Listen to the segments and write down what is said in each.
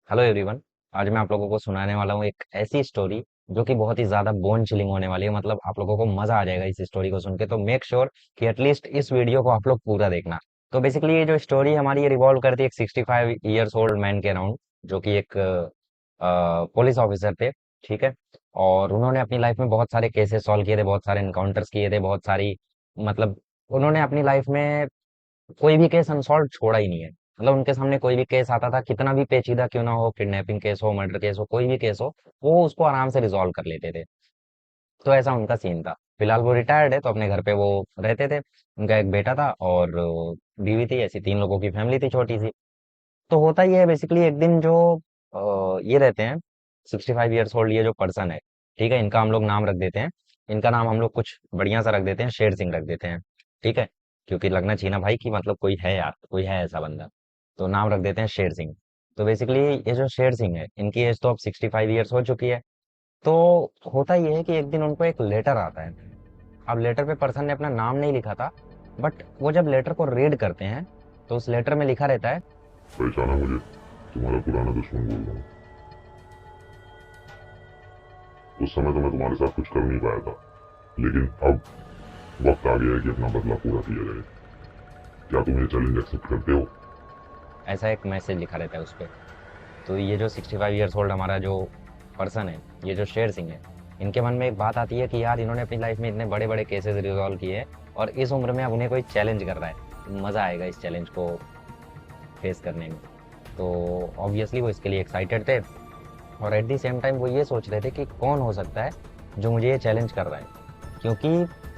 Hello everyone. आज मैं आप लोगों को सुनाने वाला हूँ एक ऐसी स्टोरी जो कि बहुत ही ज्यादा बोन चिलिंग होने वाली है। मतलब आप लोगों को मजा आ जाएगा इस स्टोरी को सुन के। तो मेक श्योर कि एटलीस्ट इस वीडियो को आप लोग पूरा देखना। तो बेसिकली ये जो स्टोरी हमारी ये रिवॉल्व करती है एक 65 ईयर्स ओल्ड मैन के अराउंड, जो कि एक पुलिस ऑफिसर थे। ठीक है। और उन्होंने अपनी लाइफ में बहुत सारे केसेस सॉल्व किए थे, बहुत सारे एनकाउंटर्स किए थे, बहुत सारी मतलब उन्होंने अपनी लाइफ में कोई भी केस अनसॉल्व छोड़ा ही नहीं है। मतलब उनके सामने कोई भी केस आता था, कितना भी पेचीदा क्यों ना हो, किडनैपिंग केस हो, मर्डर केस हो, कोई भी केस हो, वो उसको आराम से रिजॉल्व कर लेते थे। तो ऐसा उनका सीन था। फिलहाल वो रिटायर्ड है, तो अपने घर पे वो रहते थे। उनका एक बेटा था और बीवी थी। ऐसी 3 लोगों की फैमिली थी, छोटी सी। तो होता ही है बेसिकली, एक दिन जो ये रहते हैं 65 ईयर्स ओल्ड, ये जो पर्सन है, ठीक है, इनका हम लोग नाम रख देते हैं। इनका नाम हम लोग कुछ बढ़िया सा रख देते हैं, शेर सिंह रख देते हैं। ठीक है। क्योंकि लगना चाहिए ना भाई कि मतलब कोई है यार, कोई है ऐसा बंदा। तो नाम रख देते हैं शेर सिंह। तो बेसिकली ये जो शेर सिंह है, इनकी एज तो अब 65 ईयर्स हो चुकी है। तो होता ये है कि एक दिन उनको एक लेटर आता है। अब लेटर पे पर्सन ने अपना नाम नहीं लिखा था, बट वो जब लेटर को रीड करते हैं तो उस लेटर में लिखा रहता है। पहचाना मुझे? तुम्हारा पुराना दुश्मन बोल रहा हूँ। उस समय तो मैं तुम्हारे साथ कुछ कर नहीं पाया था, लेकिन अब वक्त आ गया है कि अपना बदला पूरा किया जाए। क्या तुम ये चैलेंज एक्सेप्ट करते हो? ऐसा एक मैसेज लिखा रहता है उस पे। तो ये जो 65 ईयर्स ओल्ड हमारा जो पर्सन है, ये जो शेर सिंह है, इनके मन में एक बात आती है कि यार इन्होंने अपनी लाइफ में इतने बड़े बड़े केसेस रिजॉल्व किए हैं और इस उम्र में अब उन्हें कोई चैलेंज कर रहा है, तो मज़ा आएगा इस चैलेंज को फेस करने में। तो ऑब्वियसली वो इसके लिए एक्साइटेड थे। और एट दी सेम टाइम वो ये सोच रहे थे कि कौन हो सकता है जो मुझे ये चैलेंज कर रहा है। क्योंकि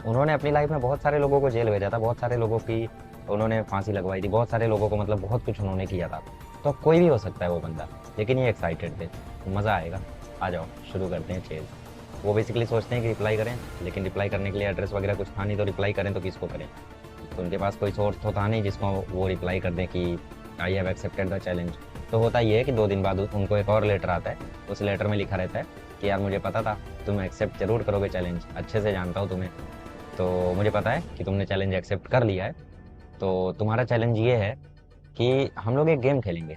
उन्होंने अपनी लाइफ में बहुत सारे लोगों को जेल भेजा था, बहुत सारे लोगों की उन्होंने फांसी लगवाई थी, बहुत सारे लोगों को मतलब बहुत कुछ उन्होंने किया था। तो कोई भी हो सकता है वो बंदा, लेकिन ये एक्साइटेड थे, तो मज़ा आएगा। आ जाओ शुरू करते हैं चेज। वो बेसिकली सोचते हैं कि रिप्लाई करें, लेकिन रिप्लाई करने के लिए एड्रेस वगैरह कुछ था नहीं, तो रिप्लाई करें तो किसको करें। तो उनके पास कोई सोर्स तो था नहीं जिसको वो रिप्लाई कर दें कि I have accepted the challenge. तो होता ये है कि 2 दिन बाद उनको एक और लेटर आता है। उस लेटर में लिखा रहता है कि यार मुझे पता था तुम एक्सेप्ट जरूर करोगे चैलेंज, अच्छे से जानता हूँ तुम्हें। तो मुझे पता है कि तुमने चैलेंज एक्सेप्ट कर लिया है। तो तुम्हारा चैलेंज ये है कि हम लोग एक गेम खेलेंगे।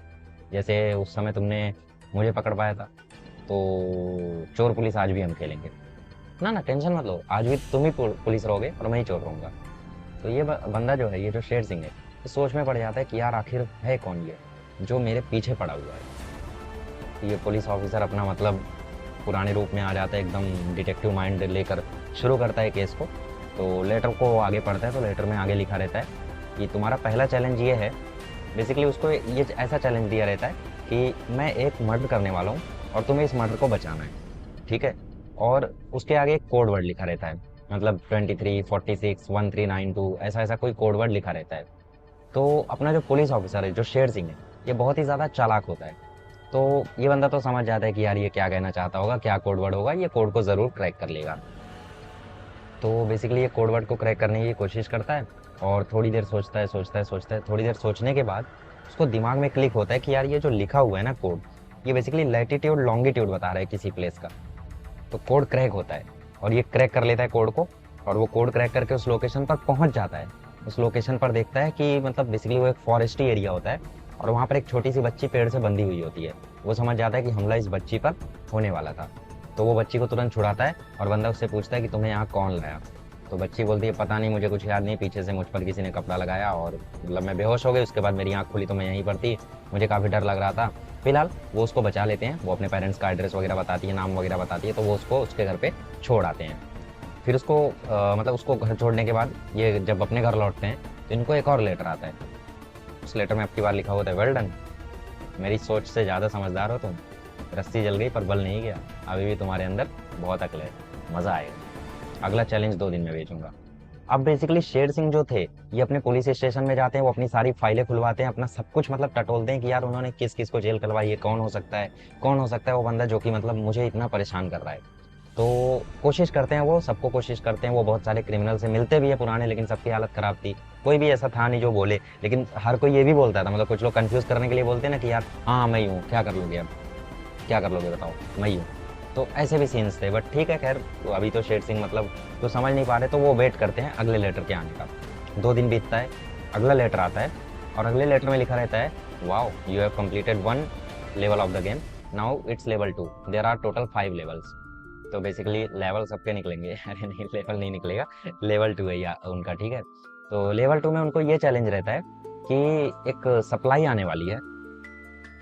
जैसे उस समय तुमने मुझे पकड़ पाया था, तो चोर पुलिस आज भी हम खेलेंगे। ना ना, टेंशन मत लो, आज भी तुम ही पुलिस रहोगे और मैं ही चोर रहूंगा। तो ये बंदा जो है, ये जो शेर सिंह है, ये सोच में पड़ जाता है कि यार आखिर है कौन ये जो मेरे पीछे पड़ा हुआ है। तो ये पुलिस ऑफिसर अपना मतलब पुराने रूप में आ जाता है, एकदम डिटेक्टिव माइंड लेकर शुरू करता है केस को। तो लेटर को आगे पढ़ता है, तो लेटर में आगे लिखा रहता है कि तुम्हारा पहला चैलेंज ये है। बेसिकली उसको ये ऐसा चैलेंज दिया रहता है कि मैं एक मर्डर करने वाला हूँ और तुम्हें इस मर्डर को बचाना है। ठीक है। और उसके आगे एक कोड वर्ड लिखा रहता है, मतलब 23, 46, 1392, ऐसा ऐसा कोई कोड वर्ड लिखा रहता है। तो अपना जो पुलिस ऑफिसर है, जो शेर सिंह है, ये बहुत ही ज़्यादा चालाक होता है। तो ये बंदा तो समझ जाता है कि यार ये क्या कहना चाहता होगा, क्या कोड वर्ड होगा, ये कोड को ज़रूर क्रैक कर लेगा। तो बेसिकली ये कोड वर्ड को क्रैक करने की कोशिश करता है और थोड़ी देर सोचता है, सोचता है, सोचता है। थोड़ी देर सोचने के बाद उसको दिमाग में क्लिक होता है कि यार ये जो लिखा हुआ है ना कोड, ये बेसिकली लैटिट्यूड लॉन्गिट्यूड बता रहा है किसी प्लेस का। तो कोड क्रैक होता है और ये क्रैक कर लेता है कोड को। और वो कोड क्रैक करके उस लोकेशन पर पहुंच जाता है। उस लोकेशन पर देखता है कि मतलब बेसिकली वो एक फॉरेस्टी एरिया होता है और वहाँ पर एक छोटी सी बच्ची पेड़ से बंधी हुई होती है। वो समझ जाता है कि हमला इस बच्ची पर होने वाला था। तो वो बच्ची को तुरंत छुड़ाता है और बंदा उससे पूछता है कि तुम्हें यहाँ कौन लाया। तो बच्ची बोलती है पता नहीं, मुझे कुछ याद नहीं, पीछे से मुझ पर किसी ने कपड़ा लगाया और मतलब मैं बेहोश हो गई। उसके बाद मेरी आँख खुली तो मैं यहीं पर थी, मुझे काफ़ी डर लग रहा था। फिलहाल वो उसको बचा लेते हैं, वो अपने पेरेंट्स का एड्रेस वगैरह बताती है, नाम वगैरह बताती है, तो वो उसको उसके घर पे छोड़ आते हैं। फिर उसको मतलब उसको घर छोड़ने के बाद ये जब अपने घर लौटते हैं तो इनको एक और लेटर आता है। उस लेटर में अब की बार लिखा होता है, वेल डन, मेरी सोच से ज़्यादा समझदार हो तुम। रस्सी जल गई पर बल नहीं गया, अभी भी तुम्हारे अंदर बहुत अकल है, मज़ा आएगा। अगला चैलेंज 2 दिन में भेजूंगा। अब बेसिकली शेर सिंह जो थे, ये अपने पुलिस स्टेशन में जाते हैं, वो अपनी सारी फाइलें खुलवाते हैं, अपना सब कुछ मतलब टटोलते हैं कि यार उन्होंने किस किस को जेल करवाई है, कौन हो सकता है, कौन हो सकता है वो बंदा जो कि मतलब मुझे इतना परेशान कर रहा है। तो कोशिश करते हैं, वो सबको कोशिश करते हैं, वो बहुत सारे क्रिमिनल से मिलते भी है पुराने, लेकिन सबकी हालत खराब थी। कोई भी ऐसा था नहीं जो बोले, लेकिन हर कोई ये भी बोलता था, मतलब कुछ लोग कंफ्यूज करने के लिए बोलते हैं ना कि यार हाँ मैं ही हूँ, क्या कर लोगे अब, क्या कर लोगे बताओ, मैं ही हूँ। तो ऐसे भी सीन्स थे, बट ठीक है खैर। तो अभी तो शेर सिंह मतलब तो समझ नहीं पा रहे, तो वो वेट करते हैं अगले लेटर के आने का। 2 दिन बीतता है, अगला लेटर आता है और अगले लेटर में लिखा रहता है, wow you have completed 1 level of the game, now it's level 2, there are total 5 levels. तो बेसिकली लेवल सबके निकलेंगे अरे नहीं, लेवल नहीं निकलेगा, लेवल 2 है या उनका, ठीक है। तो लेवल 2 में उनको ये चैलेंज रहता है कि एक सप्लाई आने वाली है,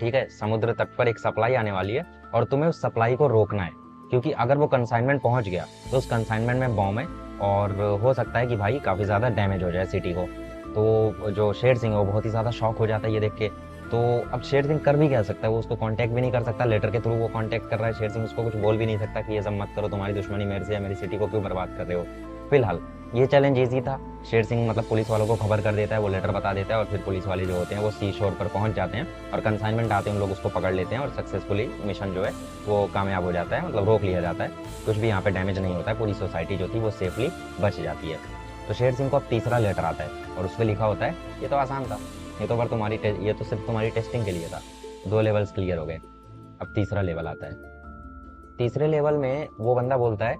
ठीक है, समुद्र तट पर एक सप्लाई आने वाली है और तुम्हें उस सप्लाई को रोकना है, क्योंकि अगर वो कंसाइनमेंट पहुंच गया तो उस कंसाइनमेंट में बॉम्ब है और हो सकता है कि भाई काफ़ी ज़्यादा डैमेज हो जाए सिटी को। तो जो शेर सिंह है वो बहुत ही ज़्यादा शॉक हो जाता है ये देख के। तो अब शेर सिंह कर भी क्या सकता है, वो उसको कांटेक्ट भी नहीं कर सकता, लेटर के थ्रू वो कांटेक्ट कर रहा है, शेर सिंह उसको कुछ बोल भी नहीं सकता कि ये सब मत करो, तुम्हारी दुश्मनी मेरे से है, मेरी सिटी को क्यों बर्बाद कर रहे हो। फिलहाल ये चैलेंज ईजी था, शेर सिंह मतलब पुलिस वालों को खबर कर देता है, वो लेटर बता देता है और फिर पुलिस वाले जो होते हैं वो सी शोर पर पहुंच जाते हैं और कंसाइनमेंट आते हैं, उन लोग उसको पकड़ लेते हैं और सक्सेसफुली मिशन जो है वो कामयाब हो जाता है, मतलब रोक लिया जाता है, कुछ भी यहाँ पे डैमेज नहीं होता है, पूरी सोसाइटी जो थी वो सेफली बच जाती है। तो शेर सिंह को अब तीसरा लेटर आता है और उस पर लिखा होता है, ये तो आसान था, ये तो सिर्फ तुम्हारी टेस्टिंग के लिए था, 2 लेवल्स क्लियर हो गए, अब तीसरा लेवल आता है। तीसरे लेवल में वो बंदा बोलता है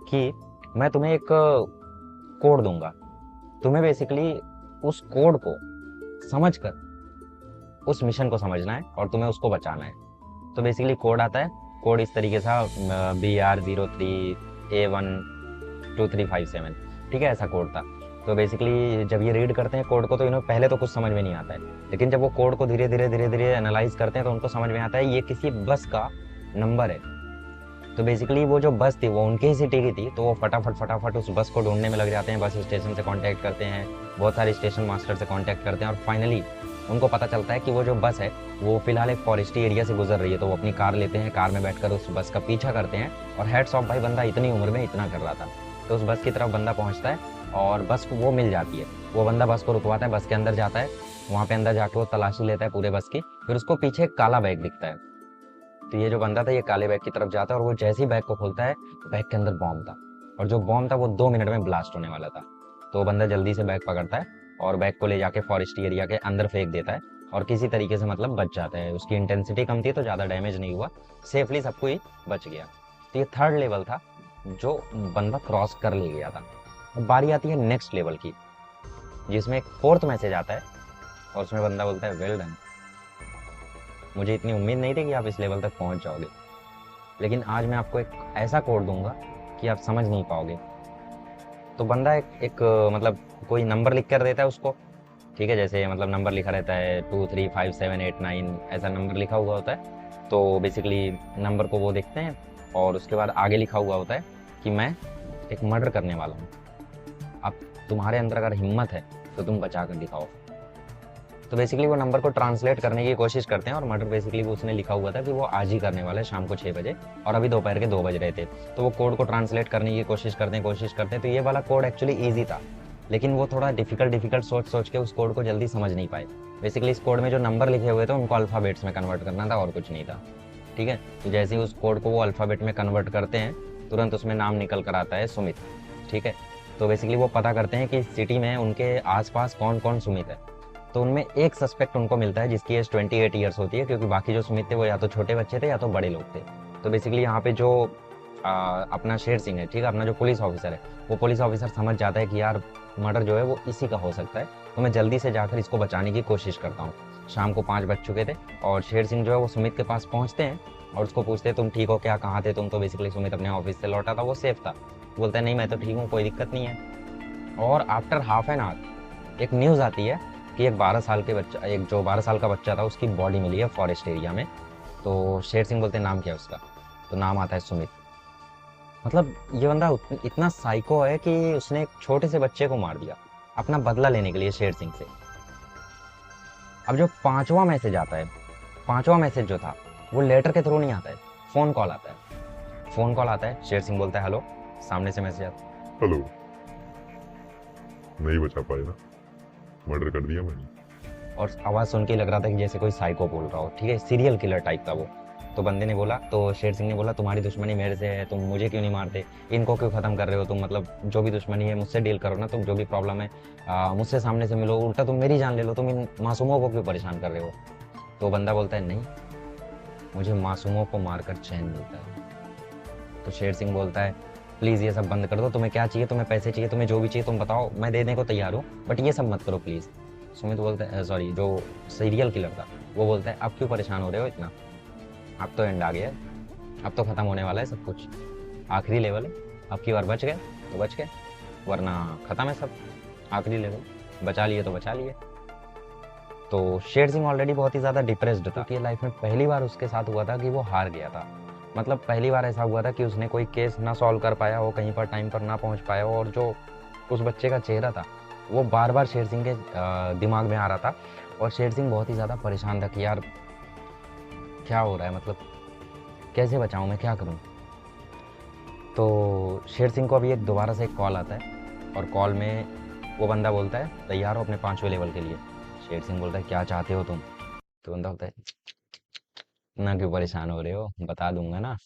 कि मैं तुम्हें एक कोड दूंगा, तुम्हें बेसिकली उस कोड को समझकर उस मिशन को समझना है और तुम्हें उसको बचाना है। तो बेसिकली कोड आता है, कोड इस तरीके से BR03A12357, ठीक है, ऐसा कोड था। तो बेसिकली जब ये रीड करते हैं कोड को तो इन्हें पहले तो कुछ समझ में नहीं आता है, लेकिन जब वो कोड को धीरे धीरे एनालाइज करते हैं तो उनको समझ में आता है ये किसी बस का नंबर है। तो बेसिकली वो जो बस थी वो उनके ही सिटी की थी, तो वो फटाफट उस बस को ढूंढने में लग जाते हैं, बस स्टेशन से कांटेक्ट करते हैं, बहुत सारे स्टेशन मास्टर से कांटेक्ट करते हैं और फाइनली उनको पता चलता है कि वो जो बस है वो फिलहाल एक फॉरेस्टी एरिया से गुजर रही है। तो वो अपनी कार लेते हैं, कार में बैठकर उस बस का पीछा करते हैं और हेड्स ऑफ, भाई बंदा इतनी उम्र में इतना कर रहा था। तो उस बस की तरफ बंदा पहुंचता है और बस को वो मिल जाती है, वो बंदा बस को रुकवाता है, बस के अंदर जाता है, वहाँ पे अंदर जाके वो तलाशी लेता है पूरे बस की, फिर उसको पीछे एक काला बैग दिखता है। तो ये जो बंदा था ये काले बैग की तरफ जाता है और वो जैसे ही बैग को खोलता है बैग के अंदर बॉम्ब था और जो बॉम्ब था वो 2 मिनट में ब्लास्ट होने वाला था। तो वो बंदा जल्दी से बैग पकड़ता है और बैग को ले जाके फॉरेस्ट एरिया के अंदर फेंक देता है और किसी तरीके से मतलब बच जाता है। उसकी इंटेंसिटी कम थी तो ज़्यादा डैमेज नहीं हुआ, सेफली सब कोई बच गया। तो ये 3rd लेवल था जो बंदा क्रॉस कर ले गया था। अब बारी आती है नेक्स्ट लेवल की, जिसमें एक 4th मैसेज आता है और उसमें बंदा बोलता है वेल डन, मुझे इतनी उम्मीद नहीं थी कि आप इस लेवल तक पहुंच जाओगे, लेकिन आज मैं आपको एक ऐसा कोड दूंगा कि आप समझ नहीं पाओगे। तो बंदा एक मतलब कोई नंबर लिख कर देता है उसको, ठीक है, जैसे मतलब नंबर लिखा रहता है 2357889 ऐसा नंबर लिखा हुआ होता है। तो बेसिकली नंबर को वो देखते हैं और उसके बाद आगे लिखा हुआ होता है कि मैं एक मर्डर करने वाला हूँ, अब तुम्हारे अंदर अगर हिम्मत है तो तुम बचा कर दिखाओ। तो बेसिकली वो नंबर को ट्रांसलेट करने की कोशिश करते हैं और मर्डर बेसिकली वो उसने लिखा हुआ था कि वो आज ही करने वाला है शाम को 6 बजे और अभी दोपहर के 2 बज रहे थे। तो वो कोड को ट्रांसलेट करने की कोशिश करते हैं। तो ये वाला कोड एक्चुअली ईजी था, लेकिन वो थोड़ा डिफिकल्ट सोच के उस कोड को जल्दी समझ नहीं पाए। बेसिकली इस कोड में जो नंबर लिखे हुए थे उनको अल्फ़ाबेट्स में कन्वर्ट करना था और कुछ नहीं था, ठीक है। तो जैसे ही उस कोड को वो अल्फ़ाबेट में कन्वर्ट करते हैं तुरंत उसमें नाम निकल कर आता है सुमित, ठीक है। तो बेसिकली वो पता करते हैं कि सिटी में उनके आसपास कौन कौन सुमित है। तो उनमें एक सस्पेक्ट उनको मिलता है जिसकी एज 28 ईयर्स होती है, क्योंकि बाकी जो सुमित थे वो या तो छोटे बच्चे थे या तो बड़े लोग थे। तो बेसिकली यहाँ पे जो अपना शेर सिंह है, ठीक है, अपना जो पुलिस ऑफिसर है, वो पुलिस ऑफिसर समझ जाता है कि यार मर्डर जो है वो इसी का हो सकता है, तो मैं जल्दी से जाकर इसको बचाने की कोशिश करता हूँ। शाम को 5 बज चुके थे और शेर सिंह जो है वो सुमित के पास पहुँचते हैं और उसको पूछते हैं तुम ठीक हो क्या, कहाँ थे तुम। तो बेसिकली सुमित अपने ऑफिस से लौटा था, वो सेफ था, बोलता है नहीं मैं तो ठीक हूँ, कोई दिक्कत नहीं है। और आफ्टर हाफ एन आवर एक न्यूज़ आती है कि एक 12 साल का बच्चा था उसकी बॉडी मिली है फॉरेस्ट एरिया में। तो शेर सिंह बोलते हैं नाम क्या है उसका, तो नाम आता है सुमित। मतलब ये बंदा इतना साइको है कि उसने एक छोटे से बच्चे को मार दिया अपना बदला लेने के लिए शेर सिंह से। अब जो 5वां मैसेज आता है, 5वां मैसेज जो था वो लेटर के थ्रू नहीं आता है, फोन कॉल आता है। शेर सिंह बोलता है हेलो, सामने से मैसेज आता है हेलो, नहीं बचा पाए ना, मर्डर कर दिया मैंने। और आवाज़ सुन के लग रहा था कि जैसे कोई साइको बोल रहा हो, ठीक है, सीरियल किलर टाइप था वो। तो बंदे ने बोला, तो शेर सिंह ने बोला तुम्हारी दुश्मनी मेरे से है, तुम मुझे क्यों नहीं मारते, इनको क्यों ख़त्म कर रहे हो तुम, मतलब जो भी दुश्मनी है मुझसे डील करो ना, तुम जो भी प्रॉब्लम है मुझसे सामने से मिलो, उल्टा तुम मेरी जान ले लो, तुम इन मासूमों को क्यों परेशान कर रहे हो। तो बंदा बोलता है नहीं, मुझे मासूमों को मारकर चैन मिलता है। तो शेर सिंह बोलता है प्लीज़ ये सब बंद कर दो, तुम्हें क्या चाहिए, तुम्हें पैसे चाहिए, तुम्हें जो भी चाहिए तुम बताओ, मैं देने को तैयार हूँ, बट ये सब मत करो प्लीज़। सुमित बोलता है जो सीरियल किलर था वो बोलता है आप क्यों परेशान हो रहे हो इतना, अब तो एंड आ गया है, अब तो खत्म होने वाला है सब कुछ, आखिरी लेवल है। अब की बार बच गए तो बच गए, वरना खत्म है सब। आखिरी लेवल बचा लिए तो बचा लिए। तो शेर सिंह ऑलरेडी बहुत ही ज़्यादा डिप्रेस्ड था, क्योंकि लाइफ में पहली बार उसके साथ हुआ था कि वो हार गया था। मतलब पहली बार ऐसा हुआ था कि उसने कोई केस ना सॉल्व कर पाया हो, कहीं पर टाइम पर ना पहुंच पाया हो, और जो उस बच्चे का चेहरा था वो बार बार शेर सिंह के दिमाग में आ रहा था। और शेर सिंह बहुत ही ज़्यादा परेशान था कि यार क्या हो रहा है, मतलब कैसे बचाऊं, मैं क्या करूं। तो शेर सिंह को अभी एक दोबारा से एक कॉल आता है, और कॉल में वो बंदा बोलता है तैयार हो अपने 5वें लेवल के लिए। शेर सिंह बोलता है क्या चाहते हो तुम। तो बंदा बोलता है इतना क्यों परेशान हो रहे हो, बता दूंगा ना,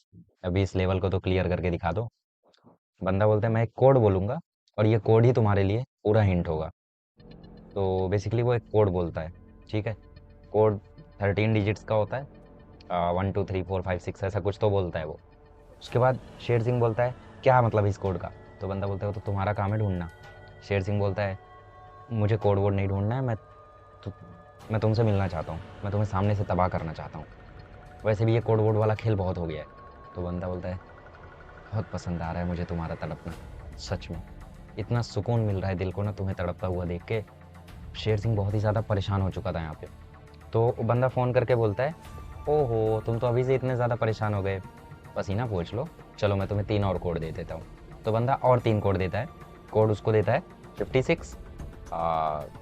अभी इस लेवल को तो क्लियर करके दिखा दो। बंदा बोलता है मैं एक कोड बोलूंगा, और ये कोड ही तुम्हारे लिए पूरा हिंट होगा। तो बेसिकली वो एक कोड बोलता है, ठीक है। कोड 13 डिजिट्स का होता है, 1 2 3 4 5 6 ऐसा कुछ तो बोलता है वो। उसके बाद शेर सिंह बोलता है क्या मतलब इस कोड का। तो बंदा बोलता है वो तो तुम्हारा काम है ढूंढना। शेर सिंह बोलता है मुझे कोड वोड नहीं ढूंढना है, तु, मैं तुमसे मिलना चाहता हूँ, मैं तुम्हें सामने से तबाह करना चाहता हूँ। वैसे भी ये कोड वोड वाला खेल बहुत हो गया है। तो बंदा बोलता है बहुत पसंद आ रहा है मुझे तुम्हारा तड़पना, सच में इतना सुकून मिल रहा है दिल को ना तुम्हें तड़पता हुआ देख के। शेर सिंह बहुत ही ज़्यादा परेशान हो चुका था यहाँ पे। तो बंदा फ़ोन करके बोलता है ओहो तुम तो अभी से इतने ज़्यादा परेशान हो गए, पसीना पोंछ लो, चलो मैं तुम्हें 3 और कोड दे देता हूँ। तो बंदा और 3 कोड देता है। कोड उसको देता है 56,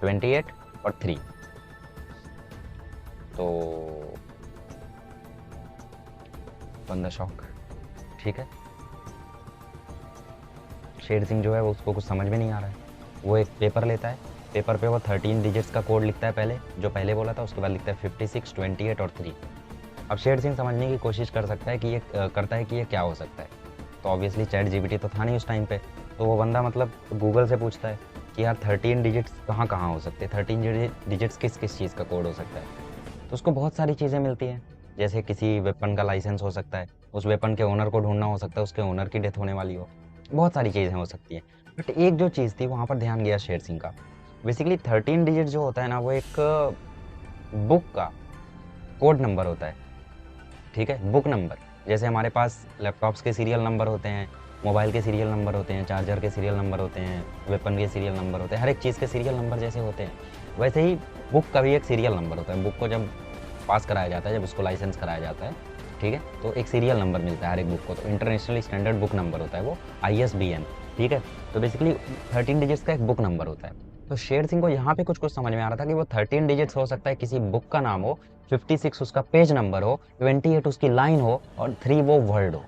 28 और 3। तो बंदा शॉक, ठीक है। शेर सिंह जो है वो उसको कुछ समझ में नहीं आ रहा है। वो एक पेपर लेता है, पेपर पे वो 13 डिजिट्स का कोड लिखता है पहले, जो पहले बोला था, उसके बाद लिखता है 56, 28 और 3। अब शेर सिंह समझने की कोशिश कर सकता है कि ये करता है कि ये क्या हो सकता है। तो ऑब्वियसली चैट जीपीटी तो था नहीं उस टाइम पे। तो वो बंदा मतलब गूगल से पूछता है कि यार 13 डिजिट्स कहाँ कहाँ हो सकते हैं, 13 डिजिट्स किस किस चीज़ का कोड हो सकता है। तो उसको बहुत सारी चीज़ें मिलती हैं, जैसे किसी वेपन का लाइसेंस हो सकता है, उस वेपन के ओनर को ढूंढना हो सकता है, उसके ओनर की डेथ होने वाली हो, बहुत सारी चीज़ें हो सकती हैं। बट एक जो चीज़ थी वहाँ पर ध्यान गया शेर सिंह का। बेसिकली 13 डिजिट जो होता है ना, वो एक बुक का कोड नंबर होता है, ठीक है, बुक नंबर। जैसे हमारे पास लैपटॉप्स के सीरियल नंबर होते हैं, मोबाइल के सीरियल नंबर होते हैं, चार्जर के सीरियल नंबर होते हैं, वेपन के सीरियल नंबर होते हैं, हर एक चीज़ के सीरियल नंबर जैसे होते हैं, वैसे ही बुक का भी एक सीरियल नंबर होता है। बुक को जब पास कराया जाता है, जब उसको लाइसेंस कराया जाता है, ठीक है, तो एक सीरियल नंबर मिलता है हर एक बुक को। तो इंटरनेशनल स्टैंडर्ड बुक नंबर होता है वो, ISBN, ठीक है। तो बेसिकली 13 डिजिट्स का एक बुक नंबर होता है। तो शेर सिंह को यहाँ पे कुछ कुछ समझ में आ रहा था कि वो 13 डिजिट्स हो सकता है किसी बुक का नाम हो, 56 उसका पेज नंबर हो, 28 उसकी लाइन हो, और 3 वो वर्ड हो।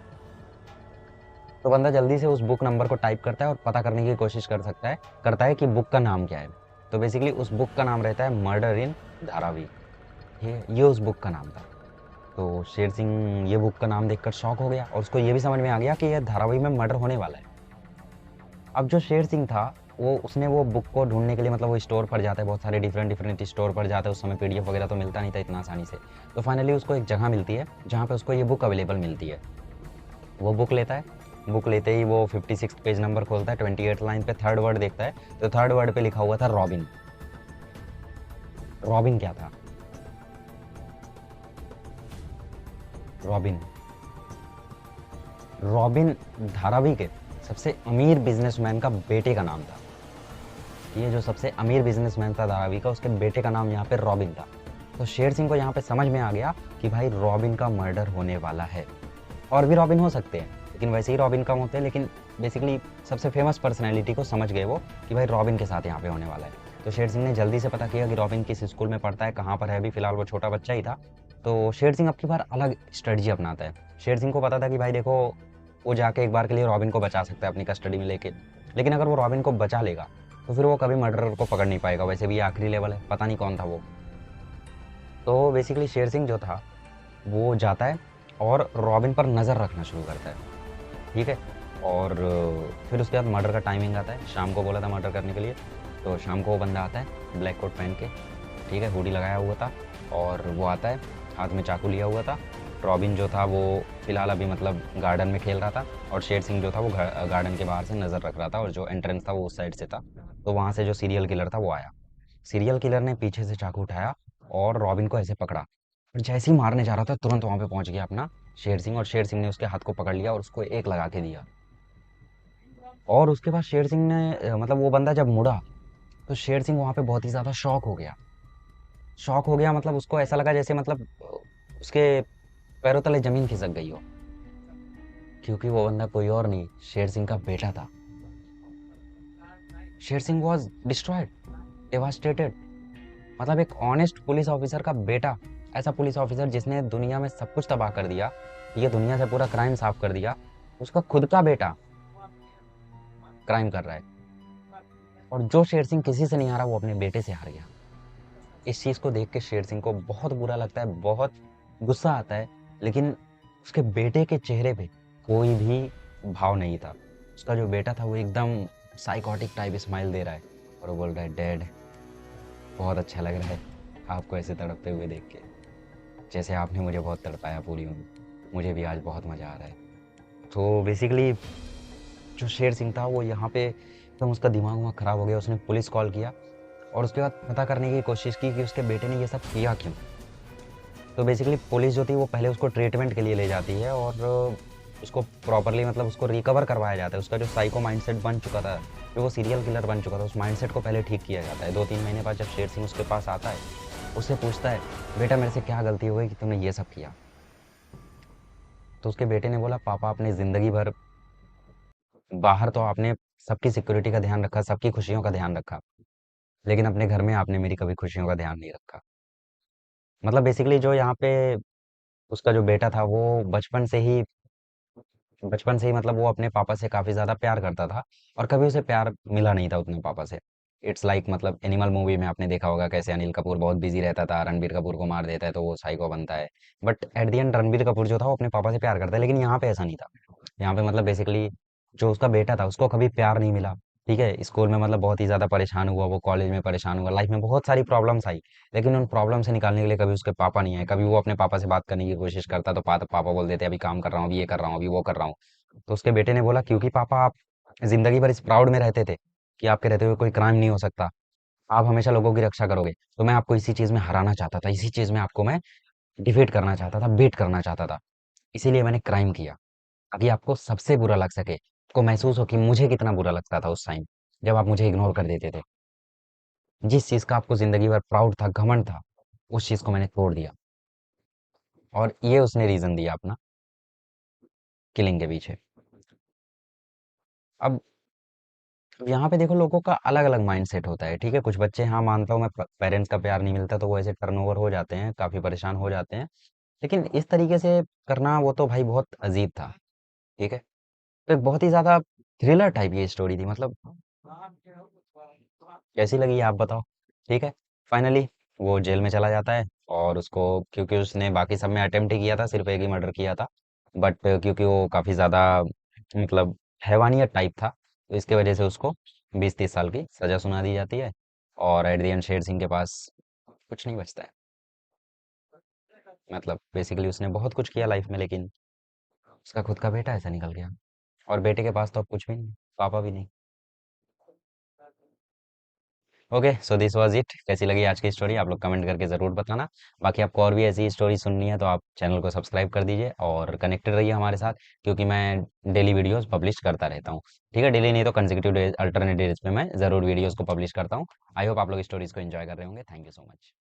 तो बंदा जल्दी से उस बुक नंबर को टाइप करता है और पता करने की कोशिश करता है कि बुक का नाम क्या है। तो बेसिकली उस बुक का नाम रहता है मर्डर इन धारावी। ये उस बुक का नाम था। तो शेर सिंह ये बुक का नाम देखकर शॉक हो गया, और उसको ये भी समझ में आ गया कि यह धारावी में मर्डर होने वाला है। अब जो शेर सिंह था वो उसने वो बुक को ढूंढने के लिए, मतलब वो स्टोर पर जाता है, बहुत सारे डिफरेंट डिफरेंट स्टोर पर जाता है। उस समय PDF वगैरह तो मिलता नहीं था इतना आसानी से। तो फाइनली उसको एक जगह मिलती है जहाँ पे उसको ये बुक अवेलेबल मिलती है। वो बुक लेता है, बुक लेते ही वो 56 पेज नंबर खोलता है, 28 लाइन पे थर्ड वर्ड देखता है। तो थर्ड वर्ड पे लिखा हुआ था रॉबिन। रॉबिन क्या था? रॉबिन, रॉबिन धारावी के सबसे अमीर बिजनेसमैन का बेटे का नाम था। ये जो सबसे अमीर बिजनेसमैन था धारावी का, उसके बेटे का नाम यहाँ पे रॉबिन था। तो शेर सिंह को यहाँ पे समझ में आ गया कि भाई रॉबिन का मर्डर होने वाला है। और भी रॉबिन हो सकते हैं, लेकिन वैसे ही रॉबिन कम होते हैं, लेकिन बेसिकली सबसे फेमस पर्सनैलिटी को समझ गए वो कि भाई रॉबिन के साथ यहाँ पे होने वाला है। तो शेर सिंह ने जल्दी से पता किया कि रॉबिन किस स्कूल में पढ़ता है, कहाँ पर है। अभी फिलहाल वो छोटा बच्चा ही था। तो शेर सिंह अब की बार अलग स्ट्रेटजी अपनाता है। शेर सिंह को पता था कि भाई देखो, वो जाके एक बार के लिए रॉबिन को बचा सकता है अपनी कस्टडी में लेके, लेकिन अगर वो रॉबिन को बचा लेगा तो फिर वो कभी मर्डरर को पकड़ नहीं पाएगा। वैसे भी ये आखिरी लेवल है, पता नहीं कौन था वो। तो बेसिकली शेर सिंह जो था वो जाता है और रॉबिन पर नज़र रखना शुरू करता है, ठीक है। और फिर उसके बाद मर्डर का टाइमिंग आता है, शाम को बोला था मर्डर करने के लिए। तो शाम को वो बंदा आता है ब्लैक कोट पहन के, ठीक है, हुडी लगाया हुआ था, और वो आता है हाथ में चाकू लिया हुआ था। रॉबिन जो था वो फिलहाल अभी मतलब गार्डन में खेल रहा था, और शेर सिंह जो था वो गार्डन के बाहर से नज़र रख रहा था, और जो एंट्रेंस था वो उस साइड से था। तो वहाँ से जो सीरियल किलर था वो आया। सीरियल किलर ने पीछे से चाकू उठाया और रॉबिन को ऐसे पकड़ा, और जैसे ही मारने जा रहा था तुरंत वहां पे पहुंच गया अपना शेर सिंह, और शेर सिंह ने उसके हाथ को पकड़ लिया और उसको एक लगा के दिया। और उसके बाद शेर सिंह ने मतलब वो बंदा जब मुड़ा तो शेर सिंह वहां पे बहुत ही ज्यादा शॉक हो गया। शॉक हो गया मतलब उसको ऐसा लगा जैसे मतलब उसके पैरों तले जमीन खिसक गई हो, क्योंकि वो बंदा कोई और नहीं, शेर सिंह का बेटा था। Sher Singh was destroyed, devastated. मतलब एक ऑनेस्ट पुलिस ऑफिसर का बेटा, ऐसा पुलिस ऑफिसर जिसने दुनिया में सब कुछ तबाह कर दिया, ये दुनिया से पूरा क्राइम साफ कर दिया, उसका खुद का बेटा क्राइम कर रहा है। और जो शेर सिंह किसी से नहीं हारा वो अपने बेटे से हार गया। इस चीज को देख के शेर सिंह को बहुत बुरा लगता है, बहुत गुस्सा आता है, लेकिन उसके बेटे के चेहरे पे कोई भी भाव नहीं था। उसका जो बेटा था वो एकदम साइकोटिक टाइप स्माइल दे रहा है और वो बोल रहा है, डैड बहुत अच्छा लग रहा है आपको ऐसे तड़पते हुए देख के, जैसे आपने मुझे बहुत तड़पाया पूरी उम्र, मुझे भी आज बहुत मज़ा आ रहा है। तो बेसिकली जो शेर सिंह था वो यहाँ पे एकदम उसका दिमाग वहाँ ख़राब हो गया, उसने पुलिस कॉल किया और उसके बाद पता करने की कोशिश की कि उसके बेटे ने ये सब किया क्यों। तो बेसिकली पुलिस जो थी वो पहले उसको ट्रीटमेंट के लिए ले जाती है और उसको प्रॉपरली मतलब उसको रिकवर करवाया जाता है। उसका जो साइको माइंडसेट बन चुका था, जो वो सीरियल किलर बन चुका था, उस माइंडसेट को पहले ठीक किया जाता है। 2-3 महीने बाद जब शेर सिंह उसके पास आता है, उससे पूछता है, बेटा मेरे से क्या गलती हो गई कि तुमने ये सब किया। तो उसके बेटे ने बोला, पापा आपने ज़िंदगी भर बाहर तो आपने सबकी सिक्योरिटी का ध्यान रखा, सबकी खुशियों का ध्यान रखा, लेकिन अपने घर में आपने मेरी कभी खुशियों का ध्यान नहीं रखा। मतलब बेसिकली जो यहाँ पे उसका जो बेटा था वो बचपन से ही मतलब वो अपने पापा से काफ़ी ज़्यादा प्यार करता था और कभी उसे प्यार मिला नहीं था उतने पापा से। इट्स लाइक मतलब एनिमल मूवी में आपने देखा होगा कैसे अनिल कपूर बहुत बिजी रहता था, रणबीर कपूर को मार देता है तो वो साइको बनता है। But at the end Ranbir Kapoor जो था वो अपने पापा से प्यार करता है, लेकिन यहाँ पे ऐसा नहीं था। यहाँ पे मतलब बेसिकली जो उसका बेटा था उसको कभी प्यार नहीं मिला। ठीक है, स्कूल में मतलब बहुत ही ज़्यादा परेशान हुआ, वो कॉलेज में परेशान हुआ, लाइफ में बहुत सारी प्रॉब्लम्स आई, लेकिन उन प्रॉब्लम से निकालने के लिए कभी उसके पापा नहीं आए। कभी वो अपने पापा से बात करने की कोशिश करता तो पापा बोल देते अभी काम कर रहा हूँ, अभी ये कर रहा हूँ, अभी वो कर रहा हूँ। तो उसके बेटे ने बोला, क्योंकि पापा आप जिंदगी भर इस प्राउड में रहते थे कि आपके रहते हुए कोई क्राइम नहीं हो सकता, आप हमेशा लोगों की रक्षा करोगे, तो मैं आपको इसी चीज में हराना चाहता था, इसी चीज में आपको मैं डिफीट करना चाहता था, बीट करना चाहता था, इसीलिए मैंने क्राइम किया, ताकि आपको सबसे बुरा लग सके, आपको महसूस हो कि मुझे कितना बुरा लगता था उस टाइम जब आप मुझे इग्नोर कर देते थे। जिस चीज का आपको जिंदगी भर प्राउड था, घमंड था, उस चीज को मैंने तोड़ दिया। और ये उसने रीजन दिया अपना किलिंग के पीछे। अब यहाँ पे देखो लोगों का अलग अलग माइंडसेट होता है। ठीक है, कुछ बच्चे, हाँ मानता हूँ मैं, पेरेंट्स का प्यार नहीं मिलता तो वो ऐसे टर्नओवर हो जाते हैं, काफी परेशान हो जाते हैं, लेकिन इस तरीके से करना वो तो भाई बहुत अजीब था। ठीक है, तो एक बहुत ही ज्यादा थ्रिलर टाइप की स्टोरी थी। मतलब कैसी लगी आप बताओ। ठीक है, फाइनली वो जेल में चला जाता है और उसको, क्योंकि उसने बाकी सब में अटेम्प्ट ही किया था, सिर्फ एक ही मर्डर किया था, बट क्योंकि वो काफी ज्यादा मतलब हैवानियत टाइप था, तो इसके वजह से उसको 20-30 साल की सजा सुना दी जाती है। और at the end Sher Singh के पास कुछ नहीं बचता है। मतलब बेसिकली उसने बहुत कुछ किया लाइफ में, लेकिन उसका खुद का बेटा ऐसा निकल गया, और बेटे के पास तो अब कुछ भी नहीं, पापा भी नहीं। Okay, so this was it. कैसी लगी आज की स्टोरी आप लोग कमेंट करके ज़रूर बताना। बाकी आपको और भी ऐसी स्टोरी सुननी है तो आप चैनल को सब्सक्राइब कर दीजिए और कनेक्टेड रहिए हमारे साथ, क्योंकि मैं डेली वीडियोस पब्लिश करता रहता हूँ। ठीक है, डेली नहीं तो कंसेक्यूटिव डेज, अल्टरनेट डेज पे मैं ज़रूर वीडियोस को पब्लिश करता हूँ। आई होप आप लोग स्टोरीज को एंजॉय कर रहे होंगे। Thank you so much.